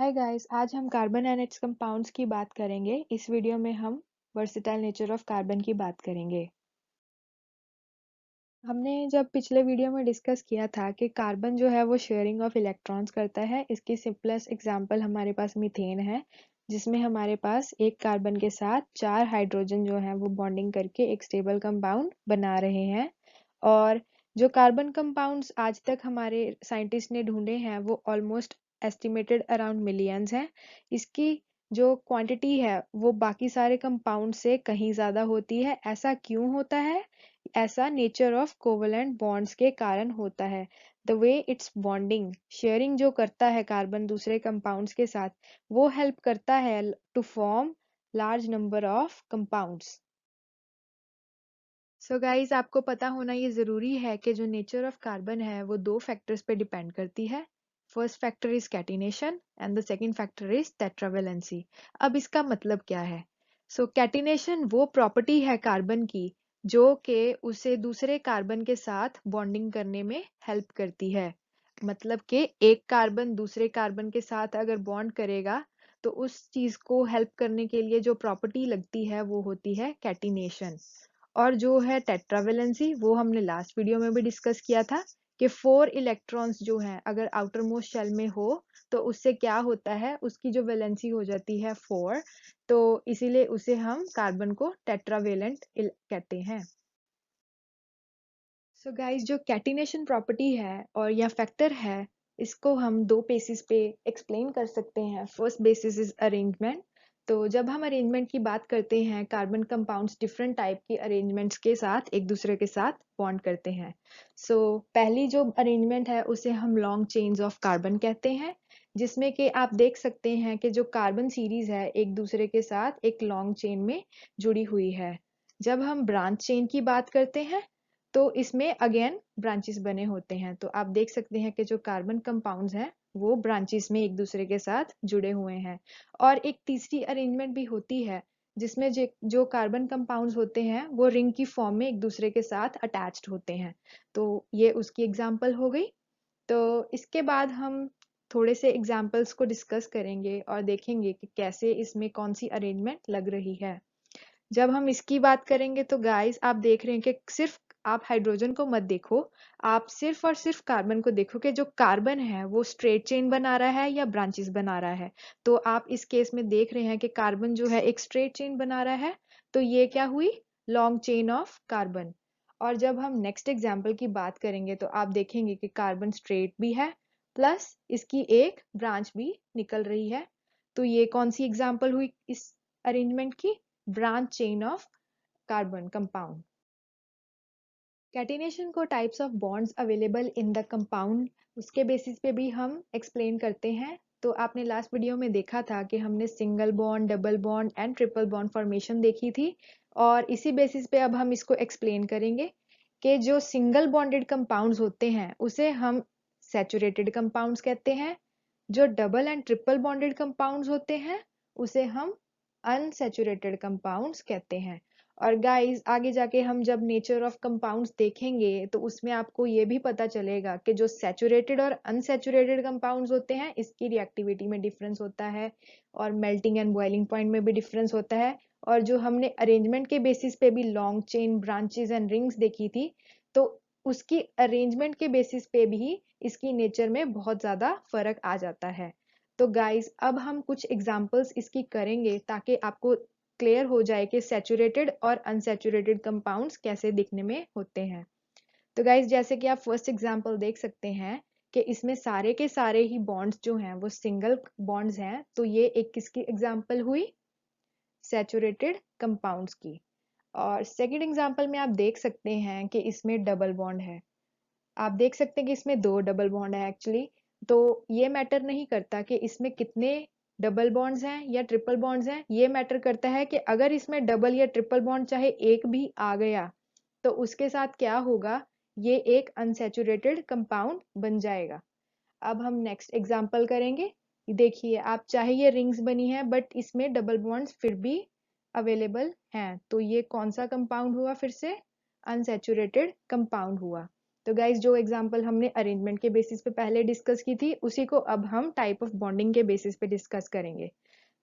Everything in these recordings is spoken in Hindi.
हाय गाइस, आज हम कार्बन एंड इट्स कंपाउंड्स की बात करेंगे। इस वीडियो में हम वर्सेटाइल नेचर ऑफ कार्बन की बात करेंगे। हमने जब पिछले वीडियो में डिस्कस किया था कि कार्बन जो है वो शेयरिंग ऑफ इलेक्ट्रॉन्स करता है। इसकी सिंपलेस्ट एग्जांपल हमारे पास मीथेन है, जिसमें हमारे पास एक कार्बन के साथ 4 हाइड्रोजन जो है वो बॉन्डिंग करके एक स्टेबल कंपाउंड बना रहे हैं। और जो कार्बन कंपाउंड्स आज तक हमारे साइंटिस्ट ने ढूंढे हैं वो ऑलमोस्ट एस्टिमेटेड अराउंड मिलियंस हैं। इसकी जो क्वांटिटी है वो बाकी सारे कंपाउंड से कहीं ज़्यादा होती है। ऐसा क्यों होता है? ऐसा नेचर ऑफ कोवलेंट बॉन्ड्स के कारण होता है। The way it's bonding sharing जो करता है कार्बन दूसरे कंपाउंड्स के साथ, वो हेल्प करता है to form large number of compounds. So guys, आपको पता होना ये ज़रूरी है कि जो नेचर ऑफ कार्बन है वो 2 फैक्टर्स पे डिपेंड करती है। First factor is catenation and the second factor is tetravalency. अब इसका मतलब क्या है? सो कैटिनेशन वो प्रॉपर्टी है कार्बन की जो कि उसे दूसरे कार्बन के साथ बॉन्डिंग करने में हेल्प करती है। मतलब कि एक कार्बन दूसरे कार्बन के साथ अगर बॉन्ड करेगा तो उस चीज को हेल्प करने के लिए जो प्रॉपर्टी लगती है वो होती है कैटिनेशन। और जो है टेट्रावेलेंसी, वो हमने लास्ट वीडियो में भी डिस्कस किया था कि 4 इलेक्ट्रॉन्स जो हैं अगर आउटर मोस्ट शेल में हो तो उससे क्या होता है, उसकी जो वैलेंसी हो जाती है 4। तो इसीलिए उसे हम कार्बन को टेट्रावेलेंट कहते हैं। सो गाइस, जो कैटिनेशन प्रॉपर्टी है और या फैक्टर है, इसको हम 2 बेसिस पे एक्सप्लेन कर सकते हैं। First basis is arrangement. तो जब हम अरेंजमेंट की बात करते हैं, कार्बन कंपाउंड्स डिफरेंट टाइप की अरेंजमेंट्स के साथ एक दूसरे के साथ बॉन्ड करते हैं। सो पहली जो अरेंजमेंट है उसे हम लॉन्ग चेन्स ऑफ कार्बन कहते हैं, जिसमें कि आप देख सकते हैं कि जो कार्बन सीरीज है एक दूसरे के साथ एक लॉन्ग चेन में जुड़ी हुई है। जब हम ब्रांच चेन की बात करते हैं तो इसमें अगेन ब्रांचेस बने होते हैं। तो आप देख सकते हैं कि जो कार्बन कंपाउंड्स हैं वो ब्रांचेस में एक दूसरे के साथ जुड़े हुए हैं। और एक तीसरी अरेंजमेंट भी होती है जिसमें जो कार्बन कंपाउंड्स होते हैं वो रिंग की फॉर्म में एक दूसरे के साथ अटैच्ड होते हैं। तो ये उसकी एग्जांपल हो गई। तो इसके बाद हम थोड़े से एग्जांपल्स को डिस्कस करेंगे और देखेंगे कि कैसे इसमें कौन सी अरेंजमेंट लग रही है। जब हम इसकी बात करेंगे तो गाइस, आप देख रहे हैं कि सिर्फ आप हाइड्रोजन को मत देखो, आप सिर्फ और सिर्फ कार्बन को देखो कि जो कार्बन है वो स्ट्रेट चेन बना रहा है या ब्रांचेस बना रहा है। तो आप इस केस में देख रहे हैं कि कार्बन जो है एक स्ट्रेट चेन बना रहा है। तो ये क्या हुई? Long chain of carbon. और जब हम नेक्स्ट एग्जाम्पल की बात करेंगे तो आप देखेंगे कि कार्बन स्ट्रेट भी है प्लस इसकी एक ब्रांच भी निकल रही है। तो ये कौन सी एग्जाम्पल हुई इस अरेंजमेंट की? Branch chain of carbon compound. Catenation को types of bonds available in the compound, उसके बेसिस पे भी हम एक्सप्लेन करते हैं। तो आपने लास्ट वीडियो में देखा था कि हमने single bond, double bond and triple bond formation देखी थी। और इसी बेसिस पे अब हम इसको एक्सप्लेन करेंगे कि जो सिंगल बॉन्डेड कंपाउंड्स होते हैं उसे हम सैचुरेटेड कंपाउंड्स कहते हैं। जो double and triple bonded compounds होते हैं उसे हम अनसैचुरेटेड कंपाउंड्स कहते हैं। और गाइस, आगे जाके हम जब नेचर ऑफ कंपाउंड्स देखेंगे तो उसमें आपको ये भी पता चलेगा कि जो सैचुरेटेड और अनसैचुरेटेड कंपाउंड्स होते हैं इसकी रिएक्टिविटी में डिफरेंस होता है और मेल्टिंग एंड बॉइलिंग पॉइंट में भी डिफरेंस होता है। और जो हमने अरेंजमेंट के बेसिस पे भी long chain, branches and rings देखी थी, तो उसकी अरेंजमेंट के बेसिस पे भी इसकी नेचर में बहुत ज्यादा फर्क आ जाता है। तो गाइस, अब हम कुछ एग्जांपल्स इसकी करेंगे ताकि आपको क्लियर हो जाए कि सैचुरेटेड और अनसैचुरेटेड कंपाउंड्स कैसे दिखने में होते हैं। तो गाइस, जैसे कि आप फर्स्ट एग्जांपल देख सकते हैं कि इसमें सारे के सारे ही बॉन्ड्स जो हैं वो सिंगल बॉन्ड्स हैं। तो ये एक किसकी एग्जांपल हुई? सैचुरेटेड कंपाउंड्स की। और सेकंड एग्जांपल में आप देख सकते हैं कि इसमें डबल बॉन्ड है। आप देख सकते हैं कि इसमें 2 डबल बॉन्ड है एक्चुअली। तो ये मैटर नहीं करता कि इसमें कितने डबल बॉन्ड्स हैं या ट्रिपल बॉन्ड्स हैं। ये मैटर करता है कि अगर इसमें डबल या ट्रिपल बॉन्ड चाहे एक भी आ गया तो उसके साथ क्या होगा? ये एक अनसैचुरेटेड कंपाउंड बन जाएगा। अब हम नेक्स्ट एग्जांपल करेंगे। देखिए, आप चाहे ये रिंग्स बनी है बट इसमें डबल बॉन्ड्स फिर भी अवेलेबल हैं। तो ये कौन सा कंपाउंड हुआ? फिर से अनसैचुरेटेड कंपाउंड हुआ। तो गाइज जो एग्जांपल हमने अरेंजमेंट के बेसिस पे पहले डिस्कस की थी उसी को अब हम टाइप ऑफ बॉन्डिंग के बेसिस पे डिस्कस करेंगे।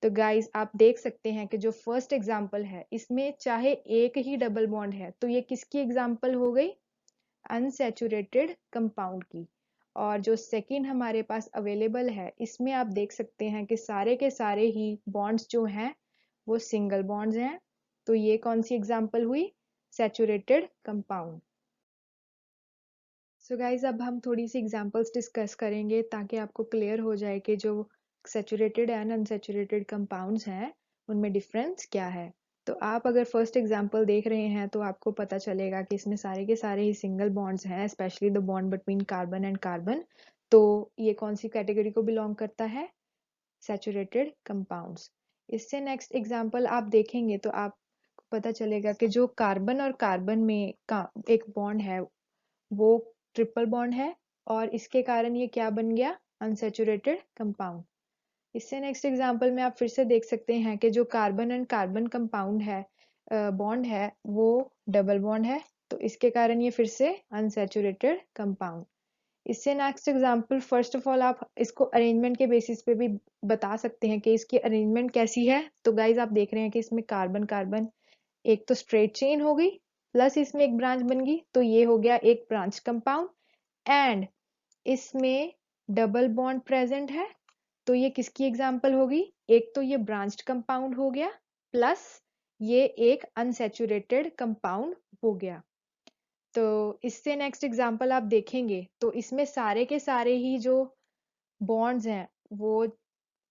तो गाइज आप देख सकते हैं कि जो फर्स्ट एग्जांपल है इसमें चाहे एक ही डबल बॉन्ड है तो ये किसकी एग्जांपल हो गई, अनसैचुरेटेड कंपाउंड की। और जो सेकेंड हमारे पास अवेलेबल है इसमें आप देख सकते हैं कि सारे के सारे ही बॉन्ड्स जो हैं वो सिंगल बॉन्ड्स हैं। तो ये कौन सी एग्जांपल हुई, सैचुरेटेड कंपाउंड। सो गाइज अब हम थोड़ी सी एग्जांपल्स डिस्कस करेंगे ताकि आपको क्लियर हो जाए कि जो सैचुरेटेड एंड अनसैचुरेटेड कंपाउंड्स हैं उनमें डिफरेंस क्या है। तो आप अगर फर्स्ट एग्जांपल देख रहे हैं तो आपको पता चलेगा कि इसमें सारे के सारे ही सिंगल बॉन्ड्स हैं, specially the bond between carbon and carbon. तो ये कौन सी कैटेगरी को बिलोंग करता है, सैचुरेटेड कंपाउंड्स। इससे नेक्स्ट एग्जांपल आप देखेंगे तो आपको पता चलेगा कि जो कार्बन और कार्बन में का एक बॉन्ड है वो ट्रिपल बॉन्ड है और इसके कारण ये क्या बन गया, अनसैचुरेटेड कंपाउंड। इससे नेक्स्ट एग्जांपल में आप फिर से देख सकते हैं कि जो कार्बन एंड कार्बन कंपाउंड है, बॉन्ड है, वो डबल बॉन्ड है। तो इसके कारण ये फिर से अनसैचुरेटेड कंपाउंड। इससे next example, first of all आप इसको अरेंजमेंट के बेसिस पे भी बता सकते हैं कि इसकी अरेंजमेंट कैसी है। तो गाइज आप देख रहे हैं कि इसमें कार्बन कार्बन एक तो स्ट्रेट चेन हो गई प्लस इसमें एक ब्रांच बन गई, तो ये हो गया एक ब्रांच कंपाउंड। एंड इसमें डबल बॉन्ड प्रेजेंट है तो ये किसकी एग्जांपल होगी, एक तो ये ब्रांच्ड कंपाउंड हो गया प्लस ये एक अनसैचुरेटेड कंपाउंड हो गया। तो इससे नेक्स्ट एग्जांपल आप देखेंगे तो इसमें सारे के सारे ही जो बॉन्ड्स हैं वो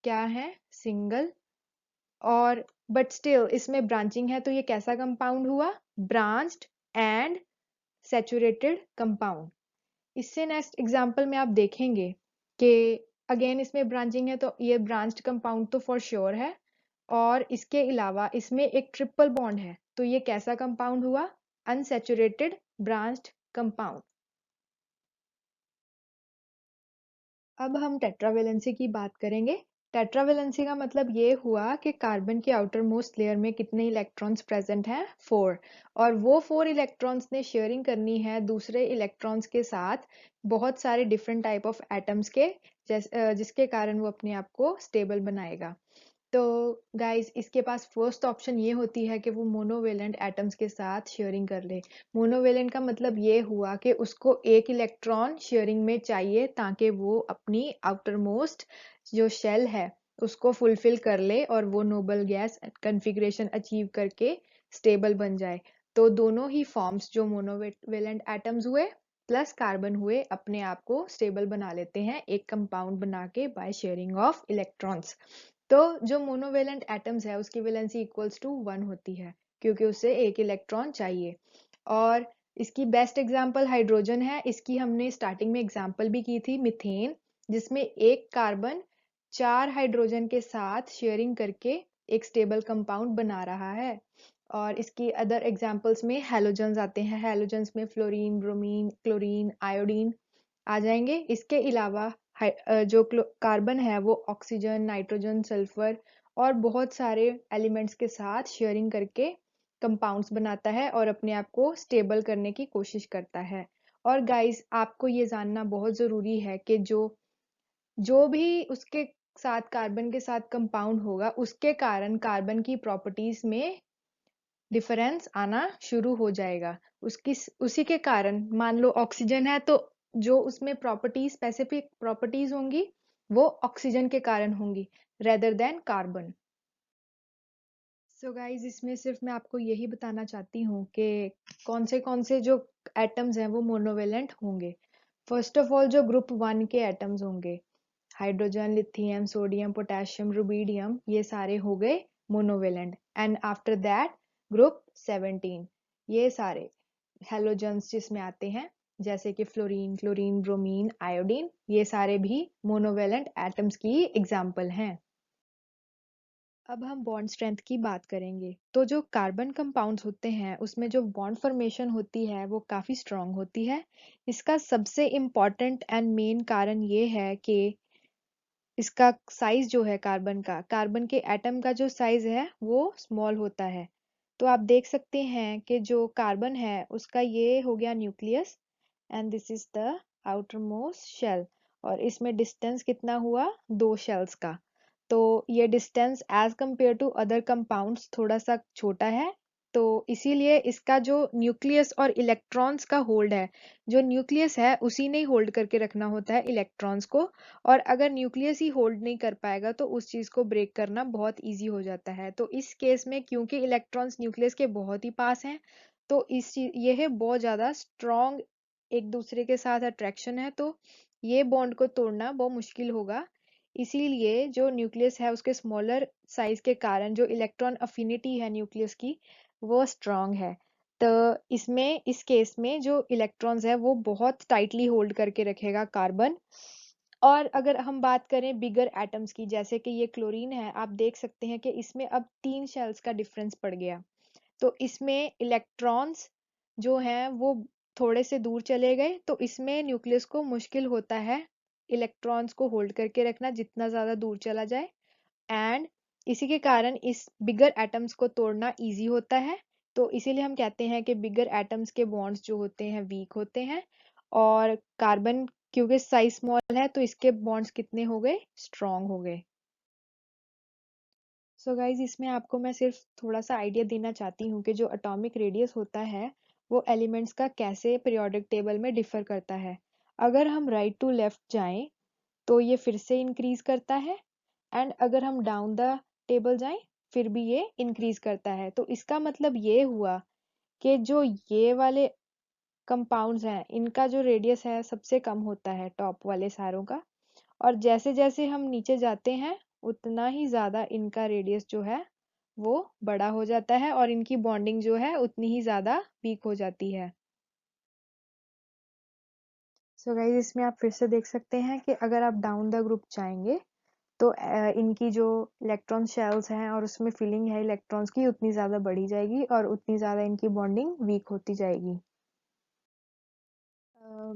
क्या है, सिंगल। और बट स्टिल इसमें ब्रांचिंग है तो ये कैसा कंपाउंड हुआ, ब्रांच्ड एंड सैचुरेटेड कंपाउंड। इससे नेक्स्ट एग्जांपल में आप देखेंगे कि अगेन इसमें ब्रांचिंग है तो ये ब्रांच्ड कंपाउंड तो फॉर श्योर है। और इसके अलावा इसमें एक ट्रिपल बॉन्ड है तो ये कैसा कंपाउंड हुआ, अनसैचुरेटेड ब्रांच्ड कंपाउंड। अब हम टेट्रावेलेंसी की बात करेंगे। टेट्रावेलेंसी का मतलब ये हुआ कि कार्बन के आउटर मोस्ट लेयर में कितने इलेक्ट्रॉन्स प्रेजेंट हैं, 4। और वो 4 इलेक्ट्रॉन्स ने शेयरिंग करनी है दूसरे इलेक्ट्रॉन्स के साथ बहुत सारे डिफरेंट टाइप ऑफ एटम्स के, जिसके कारण वो अपने आप को स्टेबल बनाएगा। तो गाइस इसके पास फर्स्ट ऑप्शन ये होती है कि वो मोनोवेलेंट एटम्स के साथ शेयरिंग कर ले। मोनोवेलेंट का मतलब ये हुआ कि उसको एक इलेक्ट्रॉन शेयरिंग में चाहिए ताकि वो अपनी आउटर मोस्ट जो शेल है उसको फुलफिल कर ले और वो नोबल गैस कॉन्फ़िगरेशन अचीव करके स्टेबल बन जाए। तो दोनों ही फॉर्म्स जो मोनोवेलेंट एटम्स हुए प्लस कार्बन हुए अपने आप को स्टेबल बना लेते हैं एक कंपाउंड बना के बाय शेयरिंग ऑफ इलेक्ट्रॉन्स। तो जो मोनोवेलेंट एटम्स है उसकी वैलेंसी इक्वल्स टू 1 होती है क्योंकि उसे एक इलेक्ट्रॉन चाहिए। और इसकी बेस्ट एग्जांपल हाइड्रोजन है, इसकी हमने स्टार्टिंग में एग्जांपल भी की थी, मिथेन, जिसमें एक कार्बन 4 हाइड्रोजन के साथ शेयरिंग करके एक स्टेबल कंपाउंड बना रहा है। और इसकी अदर एग्जांपल्स में हैलोजन्स आते हैं, हैलोजन्स में फ्लोरीन, ब्रोमीन, क्लोरीन, आयोडीन आ जाएंगे। इसके अलावा जो कार्बन है वो ऑक्सीजन, नाइट्रोजन, सल्फर और बहुत सारे एलिमेंट्स के साथ शेयरिंग करके कंपाउंड्स बनाता है और अपने आप को स्टेबल करने की कोशिश करता है। और गाइस आपको ये जानना बहुत ज़रूरी है कि जो जो भी उसके साथ कार्बन के साथ कंपाउंड होगा उसके कारण कार्बन की प्रॉपर्टीज में डिफरेंस आना शुरू हो जाएगा। उसकी उसी के कारण मान लो ऑक्सीजन है तो जो उसमें प्रॉपर्टीज, स्पेसिफिक प्रॉपर्टीज होंगी वो ऑक्सीजन के कारण होंगी rather than carbon. So guys इसमें सिर्फ मैं आपको यही बताना चाहती हूँ कि कौन से जो एटम्स हैं वो मोनोवेलेंट होंगे। फर्स्ट ऑफ ऑल जो ग्रुप 1 के एटम्स होंगे, hydrogen, lithium, sodium, potassium, rubidium, ये सारे हो गए monovalent. And after that group 17, ये सारे हेलोजन्स जिसमें आते हैं जैसे कि फ्लोरीन, क्लोरीन, ब्रोमीन, आयोडीन, ये सारे भी मोनोवेलेंट एटम्स की एग्जाम्पल हैं। अब हम बॉन्ड स्ट्रेंथ की बात करेंगे। तो जो कार्बन कंपाउंड्स होते हैं उसमें जो बॉन्ड फॉर्मेशन होती है वो काफ़ी स्ट्रॉन्ग होती है। इसका सबसे इम्पॉर्टेंट एंड मेन कारण ये है कि इसका साइज जो है कार्बन का, कार्बन के एटम का जो साइज है वो स्मॉल होता है। तो आप देख सकते हैं कि जो कार्बन है उसका ये हो गया nucleus and this is the outer most shell. और इसमें डिस्टेंस कितना हुआ, 2 शेल्स का। तो ये distance as compared to other compounds थोड़ा सा छोटा है, तो इसीलिए इसका जो न्यूक्लियस और इलेक्ट्रॉन्स का होल्ड है, जो न्यूक्लियस है उसी ने ही होल्ड करके रखना होता है इलेक्ट्रॉन्स को। और अगर न्यूक्लियस ही होल्ड नहीं कर पाएगा तो उस चीज को ब्रेक करना बहुत इजी हो जाता है। तो इस केस में क्योंकि इलेक्ट्रॉन्स न्यूक्लियस के बहुत ही पास हैं, तो इस चीज ये है बहुत ज्यादा स्ट्रॉन्ग एक दूसरे के साथ अट्रैक्शन है, तो ये बॉन्ड को तोड़ना बहुत मुश्किल होगा। इसीलिए जो न्यूक्लियस है उसके स्मॉलर साइज के कारण जो इलेक्ट्रॉन अफिनिटी है न्यूक्लियस की वो स्ट्रांग है। तो इसमें इस केस में जो इलेक्ट्रॉन्स है वो बहुत टाइटली होल्ड करके रखेगा कार्बन। और अगर हम बात करें बिगर एटम्स की, जैसे कि ये क्लोरीन है, आप देख सकते हैं कि इसमें अब 3 शेल्स का डिफरेंस पड़ गया। तो इसमें इलेक्ट्रॉन्स जो हैं वो थोड़े से दूर चले गए, तो इसमें न्यूक्लियस को मुश्किल होता है इलेक्ट्रॉन्स को होल्ड करके रखना जितना ज्यादा दूर चला जाए। एंड इसी के कारण इस बिगर एटम्स को तोड़ना इजी होता है। तो इसीलिए हम कहते हैं कि बिगर एटम्स के बॉन्ड्स जो होते हैं वीक होते हैं। और कार्बन क्योंकि साइज स्मॉल है तो इसके बॉन्ड्स कितने हो गए, स्ट्रॉन्ग हो गए। सो गाइज इसमें आपको मैं सिर्फ थोड़ा सा आइडिया देना चाहती हूँ कि जो एटॉमिक रेडियस होता है वो एलिमेंट्स का कैसे पीरियोडिक टेबल में डिफर करता है। अगर हम राइट टू लेफ्ट जाएं तो ये फिर से इंक्रीज करता है, एंड अगर हम डाउन द टेबल जाएं फिर भी ये इंक्रीज करता है। तो इसका मतलब ये हुआ कि जो ये वाले कंपाउंड्स हैं इनका जो रेडियस है सबसे कम होता है टॉप वाले सारों का। और जैसे जैसे हम नीचे जाते हैं उतना ही ज्यादा इनका रेडियस जो है वो बड़ा हो जाता है और इनकी बॉन्डिंग जो है उतनी ही ज्यादा वीक हो जाती है। सो गाइस इसमें आप फिर से देख सकते हैं कि अगर आप डाउन द ग्रुप जाएंगे तो इनकी जो इलेक्ट्रॉन शेल्स हैं और उसमें फिलिंग है इलेक्ट्रॉन्स की उतनी ज़्यादा बढ़ी जाएगी और उतनी ज़्यादा इनकी बॉन्डिंग वीक होती जाएगी।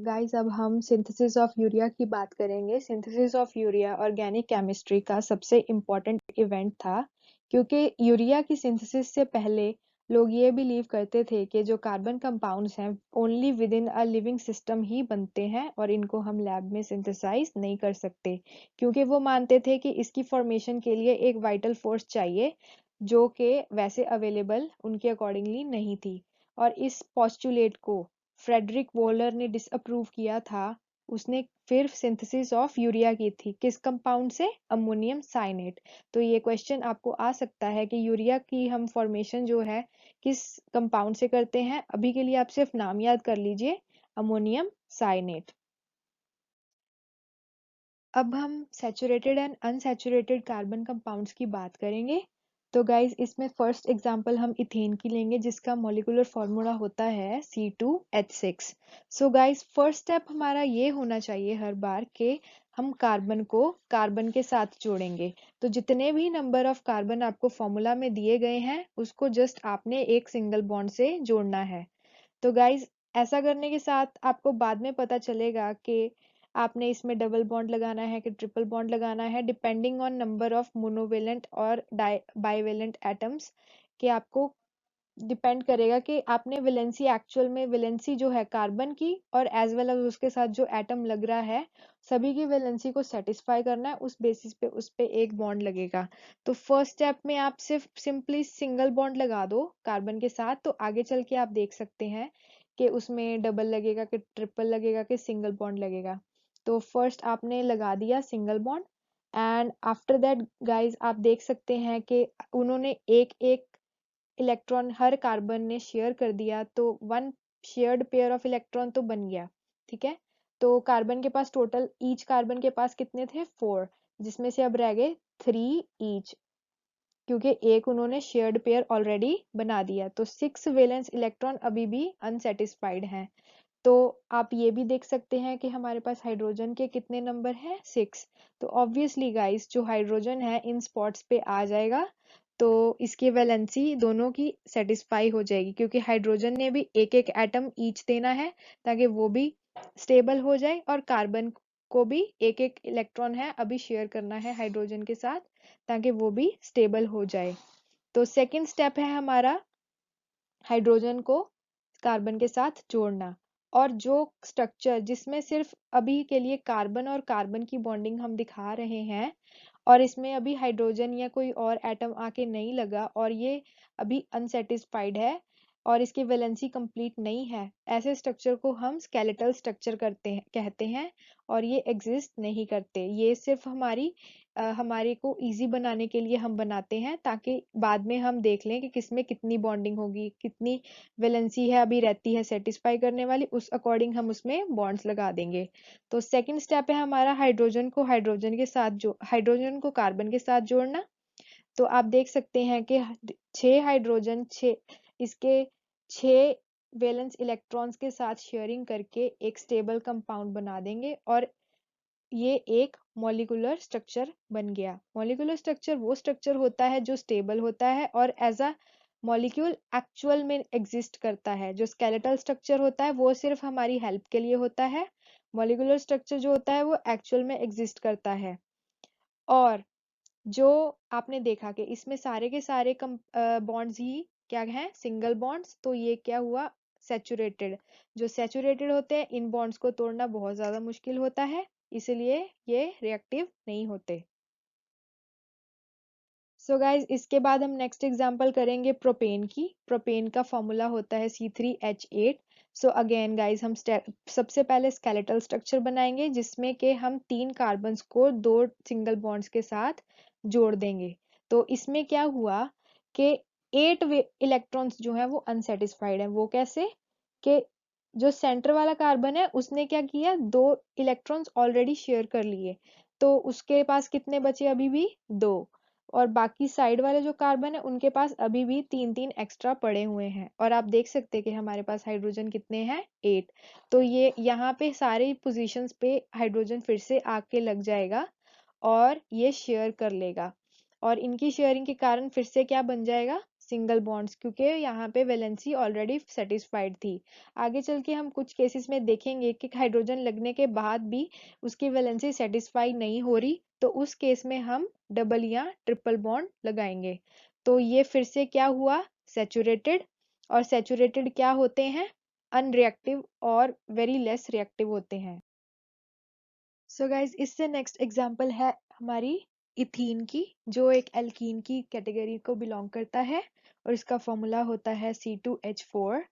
गाइस अब हम सिंथेसिस ऑफ यूरिया की बात करेंगे। Synthesis of urea organic chemistry का सबसे इम्पॉर्टेंट इवेंट था, क्योंकि यूरिया की सिंथेसिस से पहले लोग ये बिलीव करते थे कि जो कार्बन कंपाउंड्स हैं only within a living system ही बनते हैं और इनको हम लैब में सिंथेसाइज नहीं कर सकते, क्योंकि वो मानते थे कि इसकी फॉर्मेशन के लिए एक वाइटल फोर्स चाहिए जो कि वैसे अवेलेबल उनके अकॉर्डिंगली नहीं थी। और इस पॉस्टुलेट को फ्रेडरिक वोलर ने डिसअप्रूव किया था। उसने फिर सिंथेसिस ऑफ यूरिया की थी किस कंपाउंड से, अमोनियम साइनेट। तो ये क्वेश्चन आपको आ सकता है कि यूरिया की हम फॉर्मेशन जो है किस कंपाउंड से करते हैं। अभी के लिए आप सिर्फ नाम याद कर लीजिए, अमोनियम साइनेट। अब हम saturated and unsaturated carbon compounds की बात करेंगे। तो गाइज इसमें फर्स्ट एग्जांपल हम इथेन की लेंगे जिसका मॉलिक्यूलर फॉर्मूला होता है C2H6। So guys first step हमारा ये होना चाहिए हर बार कि हम कार्बन को कार्बन के साथ जोड़ेंगे। तो जितने भी नंबर ऑफ कार्बन आपको फॉर्मूला में दिए गए हैं उसको जस्ट आपने एक सिंगल बॉन्ड से जोड़ना है। तो गाइज ऐसा करने के साथ आपको बाद में पता चलेगा कि आपने इसमें डबल बॉन्ड लगाना है कि ट्रिपल बॉन्ड लगाना है, depending on number of monovalent और बाइवेलेंट एटम्स, कि आपको डिपेंड करेगा कि आपने वैलेंसी एक्चुअल में वैलेंसी जो है कार्बन की और एज वेल एज उसके साथ जो एटम लग रहा है सभी की वैलेंसी को सेटिस्फाई करना है। उस बेसिस पे उस पे एक बॉन्ड लगेगा। तो फर्स्ट स्टेप में आप सिर्फ सिंपली सिंगल बॉन्ड लगा दो कार्बन के साथ, तो आगे चल के आप देख सकते हैं कि उसमें डबल लगेगा कि ट्रिपल लगेगा कि सिंगल बॉन्ड लगेगा। तो फर्स्ट आपने लगा दिया single bond, and after that guys आप देख सकते हैं कि उन्होंने एक एक इलेक्ट्रॉन हर कार्बन ने शेयर कर दिया, तो one shared pair of electron तो बन गया। ठीक है, तो कार्बन के पास टोटल ईच कार्बन के पास कितने थे, 4, जिसमें से अब रह गए 3 ईच, क्योंकि एक उन्होंने शेयर्ड पेयर ऑलरेडी बना दिया। तो 6 वैलेंस इलेक्ट्रॉन अभी भी अनसेटिस्फाइड हैं। तो आप ये भी देख सकते हैं कि हमारे पास हाइड्रोजन के कितने नंबर हैं, 6। तो ऑब्वियसली गाइस जो हाइड्रोजन है इन स्पॉट्स पे आ जाएगा, तो इसकी वैलेंसी दोनों की सेटिस्फाई हो जाएगी, क्योंकि हाइड्रोजन ने भी एक एक एटम ईच देना है ताकि वो भी स्टेबल हो जाए, और कार्बन को भी एक एक इलेक्ट्रॉन है अभी शेयर करना है हाइड्रोजन के साथ ताकि वो भी स्टेबल हो जाए। तो सेकेंड स्टेप है हमारा हाइड्रोजन को कार्बन के साथ जोड़ना। और जो स्ट्रक्चर जिसमें सिर्फ अभी के लिए कार्बन और कार्बन की बॉन्डिंग हम दिखा रहे हैं और इसमें अभी हाइड्रोजन या कोई और एटम आके नहीं लगा और ये अभी अनसेटिस्फाइड है और इसकी वैलेंसी कंप्लीट नहीं है, ऐसे स्ट्रक्चर को हम स्केलेटल स्ट्रक्चर कहते हैं और ये एग्जिस्ट नहीं करते। ये सिर्फ हमारे को इजी बनाने के लिए हम बनाते हैं ताकि बाद में हम देख लें कि किसमें कितनी बॉन्डिंग होगी, कितनी वैलेंसी है अभी रहती है सेटिस्फाई करने वाली, उस अकॉर्डिंग हम उसमें बॉन्ड्स लगा देंगे। तो सेकंड स्टेप है हमारा हाइड्रोजन को कार्बन के साथ जोड़ना। तो आप देख सकते हैं कि 6 हाइड्रोजन 6 वैलेंस इलेक्ट्रॉन्स के साथ शेयरिंग करके एक स्टेबल कंपाउंड बना देंगे और ये एक मॉलिक्यूलर स्ट्रक्चर बन गया। मॉलिक्यूलर स्ट्रक्चर वो स्ट्रक्चर होता है जो स्टेबल होता है और एज अ मॉलिक्यूल एक्चुअल में एग्जिस्ट करता है। जो स्केलेटल स्ट्रक्चर होता है वो सिर्फ हमारी हेल्प के लिए होता है, मॉलिक्यूलर स्ट्रक्चर जो होता है वो एक्चुअल में एग्जिस्ट करता है। और जो आपने देखा कि इसमें सारे के सारे बॉन्ड्स ही क्या हैं, सिंगल बॉन्ड्स, तो ये क्या हुआ, सैचुरेटेड। जो सैचुरेटेड होते हैं इन बॉन्ड्स को तोड़ना बहुत ज्यादा मुश्किल होता है, इसलिए ये रिएक्टिव नहीं होते। सो गाइज इसके बाद हम नेक्स्ट एग्जांपल करेंगे प्रोपेन की। प्रोपेन का फॉर्मूला होता है C3H8। सो अगेन गाइज हम सबसे पहले स्केलेटल स्ट्रक्चर बनाएंगे जिसमें कि हम 3 कार्बन्स को 2 सिंगल बॉन्ड्स के साथ जोड़ देंगे। तो इसमें क्या हुआ कि 8 इलेक्ट्रॉन्स जो है वो अनसेटिस्फाइड है। वो कैसे कि जो सेंटर वाला कार्बन है उसने क्या किया, 2 इलेक्ट्रॉन्स ऑलरेडी शेयर कर लिए, तो उसके पास कितने बचे, अभी भी 2। और बाकी साइड वाले जो कार्बन है उनके पास अभी भी 3 3 एक्स्ट्रा पड़े हुए हैं। और आप देख सकते हैं कि हमारे पास हाइड्रोजन कितने हैं, 8। तो ये यहाँ पे सारे पोजीशंस पे हाइड्रोजन फिर से आके लग जाएगा और ये शेयर कर लेगा और इनकी शेयरिंग के कारण फिर से क्या बन जाएगा, सिंगल बॉन्ड्स, क्योंकि यहाँ पे वैलेंसी ऑलरेडी सेटिस्फाइड थी। आगे चल के हम कुछ केसेस में देखेंगे कि हाइड्रोजन लगने के बाद भी उसकी वैलेंसी सेटिस्फाई नहीं हो रही, तो उस केस में हम डबल या ट्रिपल बॉन्ड लगाएंगे। तो ये फिर से क्या हुआ, सैचुरेटेड। और सैचुरेटेड क्या होते हैं, अनरिएक्टिव और वेरी लेस रिएक्टिव होते हैं। सो गाइज इससे नेक्स्ट एग्जांपल है हमारी इथीन की, जो एक एल्कीन की कैटेगरी को बिलोंग करता है और इसका फॉर्मूला होता है C2H4।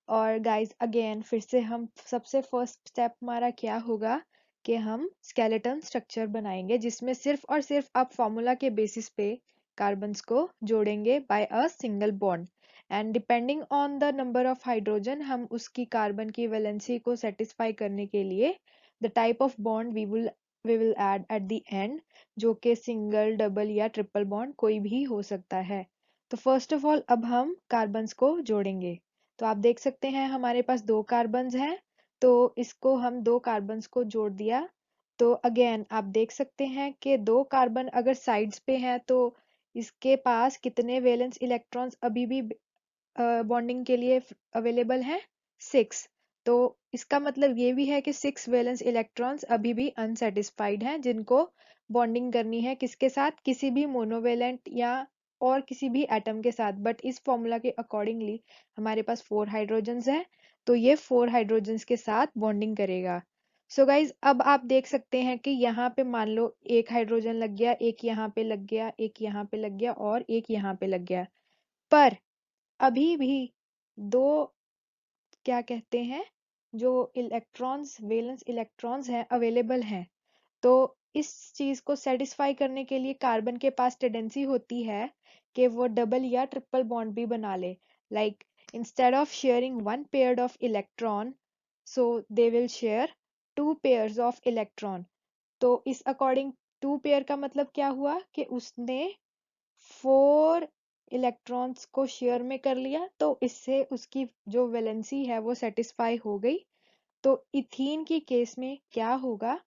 और गाइज अगेन फिर से हम सबसे फर्स्ट स्टेप हमारा क्या होगा कि हम स्केलेटन स्ट्रक्चर बनाएंगे जिसमें सिर्फ और सिर्फ आप फॉर्मूला के बेसिस पे कार्बन्स को जोड़ेंगे by a single bond and depending on the number of hydrogen हम उसकी कार्बन की वैलेंसी को सेटिस्फाई करने के लिए the type of bond we will add at the end, जो कि सिंगल डबल या ट्रिपल बॉन्ड कोई भी हो सकता है। तो फर्स्ट ऑफ ऑल अब हम कार्बन्स को जोड़ेंगे। तो आप देख सकते हैं हमारे पास 2 कार्बन्स हैं, तो इसको हम 2 कार्बन्स को जोड़ दिया। तो अगेन आप देख सकते हैं कि 2 कार्बन अगर साइड्स पे हैं तो इसके पास कितने वैलेंस इलेक्ट्रॉन्स अभी भी बॉन्डिंग के लिए अवेलेबल हैं, 6। तो इसका मतलब ये भी है कि 6 वैलेंस इलेक्ट्रॉन्स अभी भी अनसेटिस्फाइड हैं जिनको बॉन्डिंग करनी है किसके साथ, किसी भी मोनोवेलेंट या और किसी भी एटम के साथ। बट इस फॉर्मूला के अकॉर्डिंगली हमारे पास 4 हाइड्रोजन्स हैं, तो ये 4 हाइड्रोजन्स के साथ बॉन्डिंग करेगा। सो गाइज अब आप देख सकते हैं कि यहाँ पे मान लो एक हाइड्रोजन लग गया, एक यहाँ पे लग गया, एक यहाँ पे लग गया और एक यहाँ पे लग गया, पर अभी भी दो क्या कहते हैं, जो इलेक्ट्रॉन्स वैलेंस इलेक्ट्रॉन्स हैं अवेलेबल हैं। तो इस चीज को सेटिस्फाई करने के लिए कार्बन के पास टेंडेंसी होती है कि वो डबल या ट्रिपल बॉन्ड भी बना ले। Like instead of sharing 1 pair of electron, so they will share 2 pairs of electron. तो इस अकॉर्डिंग 2 पेयर का मतलब क्या हुआ कि उसने 4 इलेक्ट्रॉन्स को शेयर में कर लिया, तो इससे उसकी जो वैलेंसी है वो सेटिस्फाई हो गई। तो इथीन की केस में क्या होगा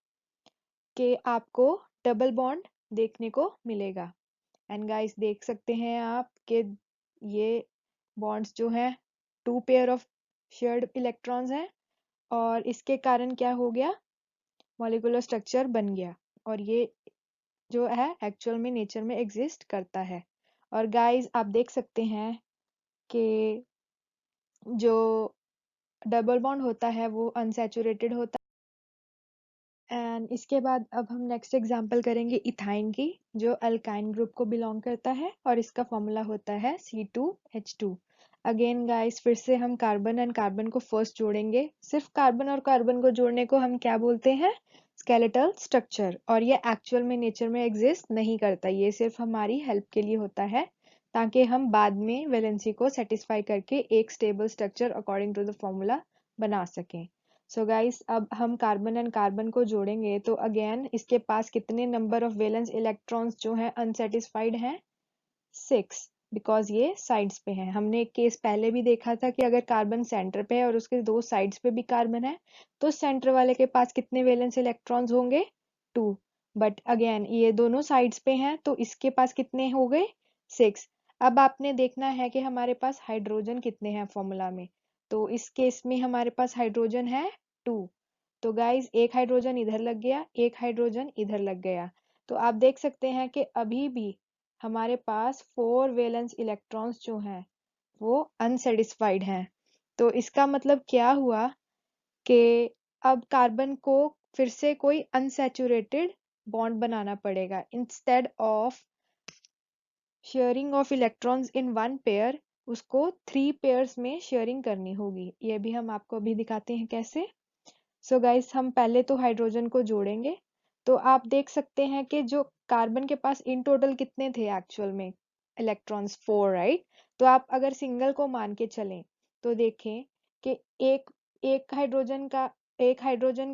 कि आपको डबल बॉन्ड देखने को मिलेगा। एंड गाइस देख सकते हैं आप कि ये बॉन्ड्स जो हैं 2 पेयर ऑफ शेयर्ड इलेक्ट्रॉन्स हैं और इसके कारण क्या हो गया, मॉलिक्यूलर स्ट्रक्चर बन गया और ये जो है एक्चुअल में नेचर में एग्जिस्ट करता है। और गाइस आप देख सकते हैं कि जो डबल बॉन्ड होता है वो अनसैचुरेटेड होता है। एंड इसके बाद अब हम नेक्स्ट एग्जांपल करेंगे इथाइन की, जो अल्काइन ग्रुप को बिलोंग करता है और इसका फॉर्मूला होता है C2H2। अगेन गाइस, फिर से हम कार्बन एंड कार्बन को फर्स्ट जोड़ेंगे। सिर्फ कार्बन और कार्बन को जोड़ने को हम क्या बोलते हैं? Skeletal structure. और ये एक्चुअल में नेचर में एग्जिस्ट नहीं करता, ये सिर्फ हमारी हेल्प के लिए होता है, ताकि हम बाद में वैलेंसी को सेटिस्फाई करके एक stable structure according to the formula बना सकें। सो गाइस, अब हम कार्बन एंड कार्बन को जोड़ेंगे तो अगेन इसके पास कितने नंबर ऑफ वैलेंस इलेक्ट्रॉन्स जो हैं अनसेटिस्फाइड हैं? 6, बिकॉज ये साइड्स पे हैं। हमने एक केस पहले भी देखा था कि अगर कार्बन सेंटर पे है और उसके दो साइड्स पे भी कार्बन है तो सेंटर वाले के पास कितने वैलेंस इलेक्ट्रॉन्स होंगे? 2। बट अगेन ये दोनों साइड्स पे हैं तो इसके पास कितने हो गए? 6। अब आपने देखना है कि हमारे पास हाइड्रोजन कितने हैं फॉर्मूला में। तो इस केस में हमारे पास हाइड्रोजन है 2। तो गाइस, एक हाइड्रोजन इधर लग गया, एक हाइड्रोजन इधर लग गया। तो आप देख सकते हैं कि अभी भी हमारे पास 4 वैलेंस इलेक्ट्रॉन्स जो हैं वो अनसेटिस्फाइड हैं। तो इसका मतलब क्या हुआ कि अब कार्बन को फिर से कोई अनसैचुरेटेड बॉन्ड बनाना पड़ेगा। Instead of sharing of electrons in one pair, उसको 3 पेयर्स में शेयरिंग करनी होगी। ये भी हम आपको अभी दिखाते हैं कैसे। सो गाइस, हम पहले तो हाइड्रोजन को जोड़ेंगे। तो आप देख सकते हैं कि जो कार्बन के पास इन टोटल कितने थे एक्चुअल में? Electrons 4, right? तो आप अगर सिंगल को मान के चलें तो देखें कि एक एक हाइड्रोजन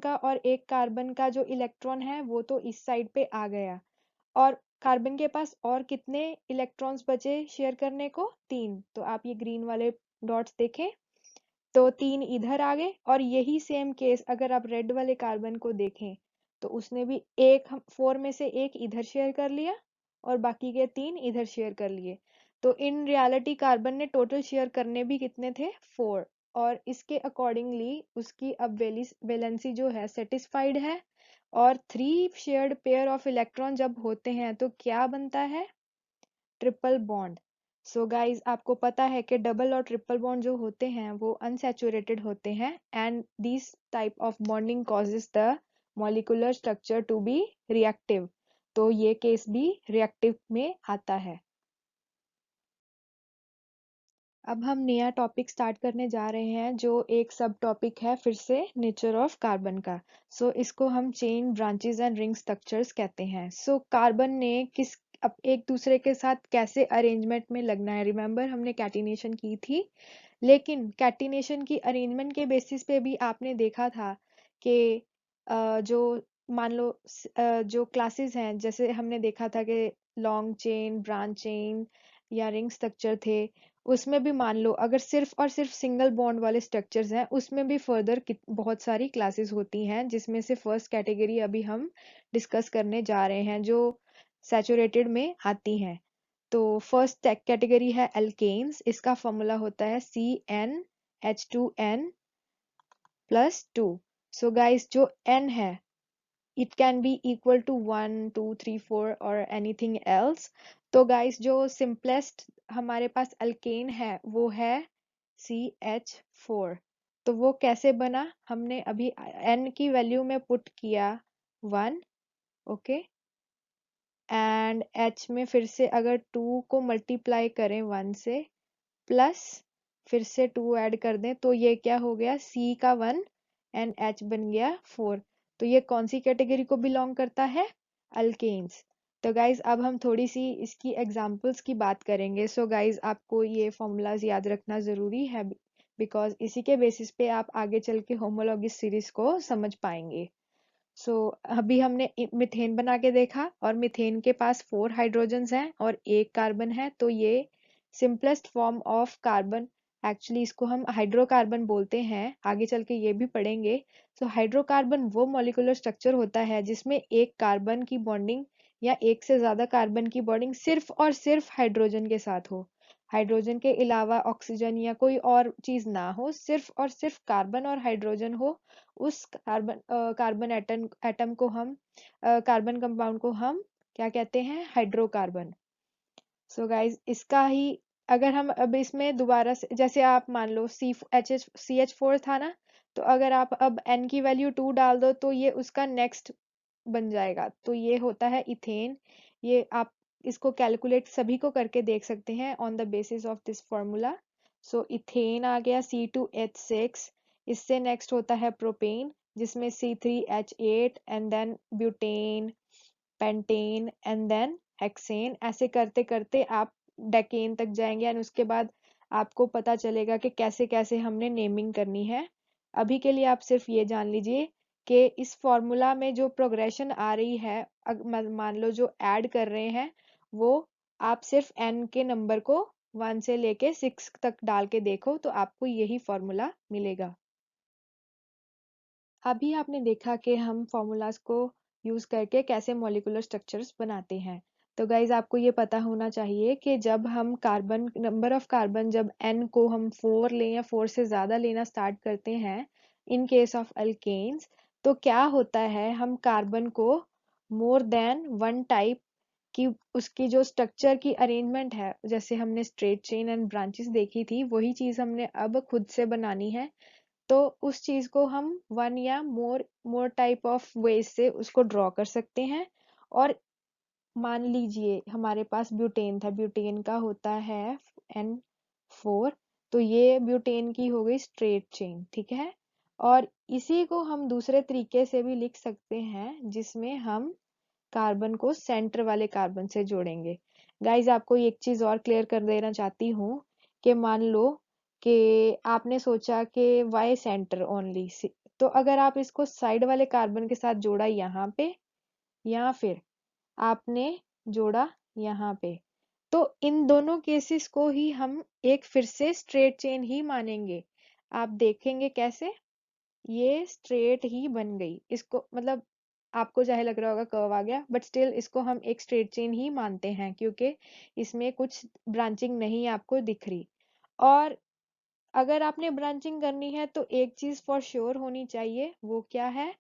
का और एक कार्बन का जो इलेक्ट्रॉन है वो तो इस साइड पे आ गया, और कार्बन के पास और कितने इलेक्ट्रॉन्स बचे शेयर करने को? 3। तो आप ये ग्रीन वाले डॉट्स देखें तो 3 इधर आ गए। और यही सेम केस अगर आप रेड वाले कार्बन को देखें तो उसने भी 4 में से एक इधर शेयर कर लिया और बाकी के 3 इधर शेयर कर लिए। तो इन रियलिटी कार्बन ने टोटल शेयर करने भी कितने थे? 4। और इसके अकॉर्डिंगली उसकी अब वैलेंसी जो है सेटिस्फाइड है। और 3 शेयर्ड पेयर ऑफ इलेक्ट्रॉन जब होते हैं तो क्या बनता है? Triple bond. सो गाइज, आपको पता है कि डबल और ट्रिपल बॉन्ड जो होते हैं वो अनसैचुरेटेड होते हैं, and this type of bonding causes the molecular structure to be reactive. तो ये केस भी रिएक्टिव में आता है। अब हम नया टॉपिक स्टार्ट करने जा रहे हैं जो एक सब टॉपिक है फिर से नेचर ऑफ कार्बन का। सो इसको हम chain, branches and ring structures कहते हैं। सो कार्बन ने किस अब एक दूसरे के साथ कैसे अरेंजमेंट में लगना है? रिमेंबर, हमने कैटिनेशन की थी, लेकिन कैटिनेशन की अरेंजमेंट के बेसिस पे भी आपने देखा था कि जो मान लो जो क्लासेस हैं, जैसे हमने देखा था कि लॉन्ग चेन, ब्रांच चेन या रिंग स्ट्रक्चर थे, उसमें भी मान लो अगर सिर्फ और सिर्फ सिंगल बॉन्ड वाले स्ट्रक्चर्स हैं उसमें भी फर्दर बहुत सारी क्लासेस होती हैं, जिसमें से फर्स्ट कैटेगरी अभी हम डिस्कस करने जा रहे हैं जो सैचुरेटेड में आती हैं। तो फर्स्ट कैटेगरी है एल्केन्स। इसका फॉर्मूला होता है CnH2n प्लस 2। सो गाइस, जो n है it can be equal to 1, 2, 3, 4 or anything else। तो गाइस, जो सिंपलेस्ट हमारे पास अल्केन है वो है CH4। तो वो कैसे बना? हमने अभी n की वैल्यू में पुट किया 1, ओके, एंड h में फिर से अगर 2 को मल्टीप्लाई करें 1 से, प्लस फिर से 2 ऐड कर दें तो ये क्या हो गया? C का 1 एंड H बन गया 4। तो ये कौन सी कैटेगरी को बिलोंग करता है? अल्केन्स। तो गाइज, अब हम थोड़ी सी इसकी एग्जांपल्स की बात करेंगे। सो गाइज, आपको ये फॉर्मूलाज याद रखना जरूरी है, बिकॉज इसी के बेसिस पे आप आगे चल के होमोलॉगी सीरीज को समझ पाएंगे। सो अभी हमने मीथेन बना के देखा, और मीथेन के पास 4 हाइड्रोजन्स हैं और एक कार्बन है। तो ये simplest form of carbon, actually इसको हम हाइड्रोकार्बन बोलते हैं, आगे चल के ये भी पढ़ेंगे। सो हाइड्रोकार्बन वो मॉलिक्यूलर स्ट्रक्चर होता है जिसमें एक कार्बन की बॉन्डिंग या एक से ज्यादा कार्बन की बॉन्डिंग सिर्फ और सिर्फ हाइड्रोजन के साथ हो। हाइड्रोजन के अलावा ऑक्सीजन या कोई और चीज ना हो, सिर्फ और सिर्फ कार्बन और हाइड्रोजन हो। उस कार्बन एटम को हम कार्बन कंपाउंड को हम क्या कहते हैं? हाइड्रोकार्बन। सो गाइज, इसका ही अगर हम अब इसमें दोबारा से, जैसे आप मान लो CH4 था ना, तो अगर आप अब N की वैल्यू 2 डाल दो तो ये उसका नेक्स्ट बन जाएगा, तो ये होता है इथेन। ये आप इसको कैलकुलेट सभी को करके देख सकते हैं on the basis of this formula. So ethane आ गया C2H6। इससे नेक्स्ट होता है प्रोपेन, जिसमें C3H8 and then butane, pentane and then hexane. ऐसे करते करते आप डेकेन तक जाएंगे एंड उसके बाद आपको पता चलेगा कि कैसे कैसे हमने नेमिंग करनी है। अभी के लिए आप सिर्फ ये जान लीजिए कि इस फॉर्मूला में जो प्रोग्रेशन आ रही है, मान लो जो ऐड कर रहे हैं, वो आप सिर्फ n के नंबर को 1 से लेके 6 तक डाल के देखो तो आपको यही फॉर्मूला मिलेगा। अभी आपने देखा कि हम फॉर्मूलाज को यूज करके कैसे मॉलिक्यूलर स्ट्रक्चर्स बनाते हैं। तो गाइज आपको ये पता होना चाहिए कि जब हम कार्बन नंबर ऑफ कार्बन, जब n को हम 4 लें या 4 से ज्यादा लेना स्टार्ट करते हैं इन केस ऑफ अल्केन्स, तो क्या होता है, हम कार्बन को मोर देन वन टाइप की उसकी जो स्ट्रक्चर की अरेंजमेंट है, जैसे हमने स्ट्रेट चेन एंड ब्रांचेस देखी थी, वही चीज हमने अब खुद से बनानी है। तो उस चीज को हम वन या मोर मोर टाइप ऑफ वेज से उसको ड्रॉ कर सकते हैं। और मान लीजिए हमारे पास ब्यूटेन था, ब्यूटेन का होता है N4, तो ये ब्यूटेन की हो गई स्ट्रेट चेन, ठीक है। और इसी को हम दूसरे तरीके से भी लिख सकते हैं, जिसमें हम कार्बन को सेंटर वाले कार्बन से जोड़ेंगे। गाइज आपको एक चीज और क्लियर कर देना चाहती हूँ कि मान लो कि आपने सोचा कि वाई सेंटर ओनली, तो अगर आप इसको साइड वाले कार्बन के साथ जोड़ा यहाँ पे, या फिर आपने जोड़ा यहाँ पे, तो इन दोनों केसेस को ही हम एक फिर से स्ट्रेट चेन ही मानेंगे। आप देखेंगे कैसे ये स्ट्रेट ही बन गई, इसको मतलब आपको चाहे लग रहा होगा कर्व आ गया, बट स्टिल इसको हम एक स्ट्रेट चेन ही मानते हैं क्योंकि इसमें कुछ ब्रांचिंग नहीं आपको दिख रही। और अगर आपने ब्रांचिंग करनी है तो एक चीज फॉर श्योर होनी चाहिए, वो क्या है